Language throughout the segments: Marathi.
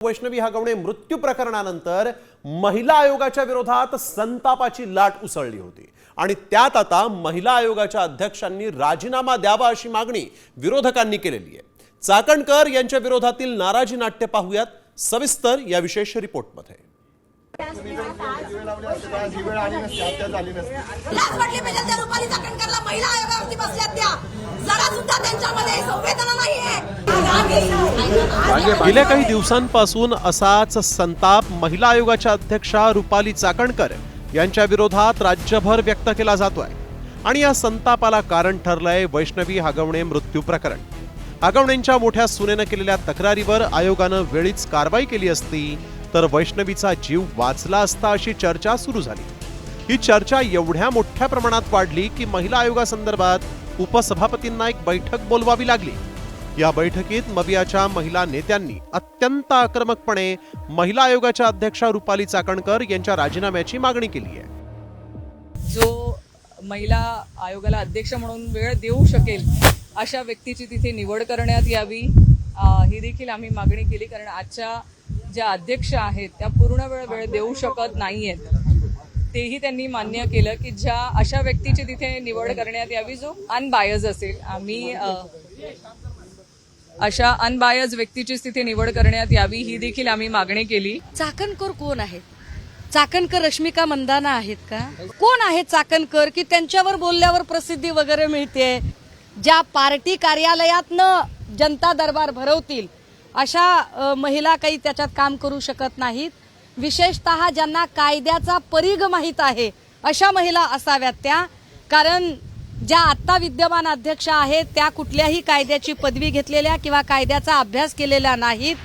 वैष्णवी हगवणे मृत्यू प्रकरणानंतर महिला आयोगाच्या विरोधात संतापाची लाट उसळली होती आणि त्यात आता महिला आयोगाच्या अध्यक्षांनी राजीनामा द्यावा अशी मागणी विरोधकांनी केलेली आहे। चाकणकर यांच्या विरोधातील नाराजी नाट्य पाहूयात सविस्तर या विशेष रिपोर्टमध्ये। गेल्या काही दिवसांपासून असाच संताप महिला आयोगाच्या अध्यक्षा रुपाली चाकणकर यांच्या विरोधात राज्यभर व्यक्त केला जातोय आणि या संतापाला कारण ठरलंय वैष्णवी हगवणे मृत्यू प्रकरण। हगवणेंच्या मोठ्या सुनेनं केलेल्या तक्रारीवर आयोगानं वेळीच कारवाई केली असती तर वैष्णवीचा जीव वाचला असता अशी चर्चा सुरू झाली। ही चर्चा एवढ्या मोठ्या प्रमाणात वाढली की महिला आयोगासंदर्भात उपसभापतींना एक बैठक बोलवावी लागली। या बैठकीत मवियाच्या महिला नेत्यांनी अत्यंत आक्रमकपणे महिला आयोगाच्या अध्यक्षा रुपाली चाकणकर यांच्या राजीनाम्याची मागणी केली आहे। जो महिला आयोगाला अध्यक्ष म्हणून वेळ देऊ शकेल अशा व्यक्तीची तिथे निवड करण्यात यावी ही देखील आम्ही मागणी केली, कारण आजच्या ज्या अध्यक्ष आहेत त्या पूर्ण वेळ देऊ शकत नाहीयेत। तेही त्यांनी मान्य केलं की ज्या अशा व्यक्तीची तिथे निवड करण्यात यावी जो अनबायज असेल। आम्ही अशा अनबायज व्यक्तीचीच तिथे निवड करण्यात यावी ही देखील आम्ही मागणी केली। चाकणकर कोण आहेत? चाकणकर रश्मिका मंदाना आहेत का? कोण आहेत चाकणकर की त्यांच्यावर बोलल्यावर प्रसिद्धी वगैरे मिळते? ज्या पार्टी कार्यालयातनं जनता दरबार भरवतील अशा महिला काही त्याच्यात काम करू शकत नाहीत। विशेषतः ज्यांना कायद्याचा परिघ माहीत आहे अशा महिला असाव्यात त्या, कारण ज्या आत्ता विद्यमान अध्यक्ष आहेत त्या कुठल्याही कायद्याची पदवी घेतलेल्या किंवा कायद्याचा अभ्यास केलेला नाहीत।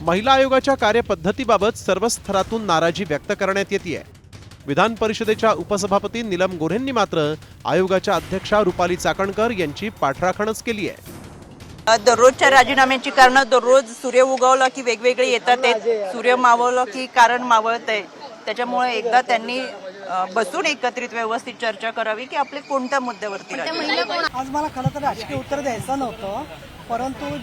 महिला आयोगाच्या कार्यपद्धतीबाबत सर्व स्तरातून नाराजी व्यक्त करण्यात येते। विधान परिषदेच्या उपसभापती नीलम गोऱ्हेंनी मात्र आयोगाच्या अध्यक्षा रुपाली चाकणकर यांची पाठराखणच केली आहे। दररोजच्या राजीनाम्याची कारण दररोज सूर्य उगवला की वेगवेगळे येतात, सूर्य मावळलं की कारण मावळतंय। त्याच्यामुळे एकदा त्यांनी बसून एकत्रित व्यवस्थित चर्चा करावी की आपले कोणत्या मुद्द्यावरती आज मला खरं तर राजकीय उत्तर द्यायचं नव्हतं, परंतु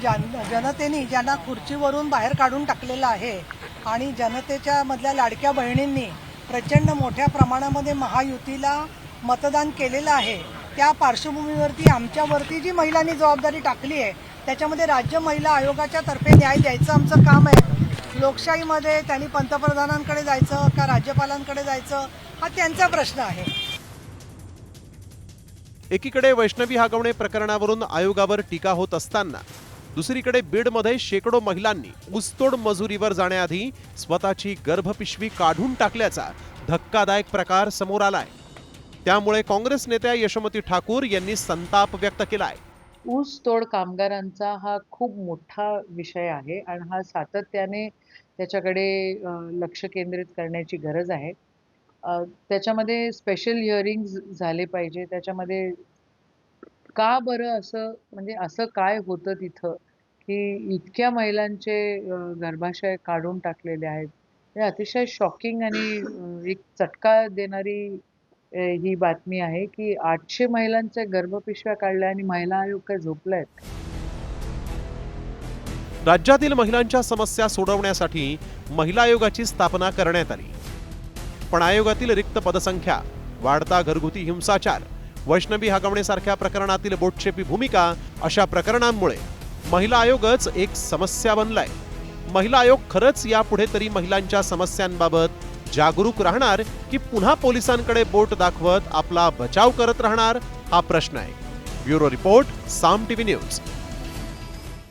जनतेने ज्यांना खुर्चीवरून बाहेर काढून टाकलेलं आहे आणि जनतेच्या मधल्या लाडक्या बहिणींनी प्रचंड मोठ्या प्रमाणामध्ये महायुतीला मतदान केलेलं आहे, त्या पार्श्वभूमीवरती आमच्यावरती जी महिलांनी जबाबदारी टाकली आहे त्याच्यामध्ये राज्य महिला आयोगाच्या तर्फे न्याय द्यायचं आमचं काम आहे। लोकशाहीमध्ये त्यांनी पंतप्रधानांकडे जायचं का राज्यपालांकडे जायचं हा त्यांचा प्रश्न आहे। एकीकडे वैष्णवी हगवणे प्रकरणावरून आयोगावर टीका होत असताना दुसरीकडे बीडमध्ये शेकडो महिलांनी ऊसतोड मजुरीवर जाण्याआधी स्वतःची गर्भपिशवी काढून टाकल्याचा धक्कादायक प्रकार समोर आलाय। त्यामुळे काँग्रेस नेत्या यशोमती ठाकूर यांनी संताप व्यक्त केलाय। ऊसतोड कामगारांचा हा खूप मोठा विषय आहे आणि हा सातत्याने त्याच्याकडे लक्ष केंद्रित करण्याची गरज आहे। त्याच्यामध्ये स्पेशल हिअरिंग्स झाले पाहिजे। त्याच्यामध्ये का बरं असं, म्हणजे असं काय होतं तिथं की इतक्या महिलांचे गर्भाशय काढून टाकलेले आहेत? हे अतिशय शॉकिंग आणि एक चटका देणारी ही बातमी आहे की 800 महिलांच्या गर्भपिशव्या काढल्या आणि महिला आयोग काय झोपलायत? राज्यातील महिलांच्या समस्या सोडवण्यासाठी महिला आयोगाची स्थापना करण्यात आली, पण आयोगातील रिक्त पदसंख्या, वाढता घरगुती हिंसाचार, वैष्णवी हगवणेसारख्या प्रकरणातील बोटछेपी भूमिका अशा प्रकरणांमुळे महिला आयोगच एक समस्या बनलाय। महिला आयोग खरंच यापुढे तरी महिलांच्या समस्यांबाबत जागरूक राहणार की पुन्हा पोलिसांकडे बोट दाखवत आपला बचाव करत राहणार हा प्रश्न आहे। ब्युरो रिपोर्ट, साम टीव्ही न्यूज।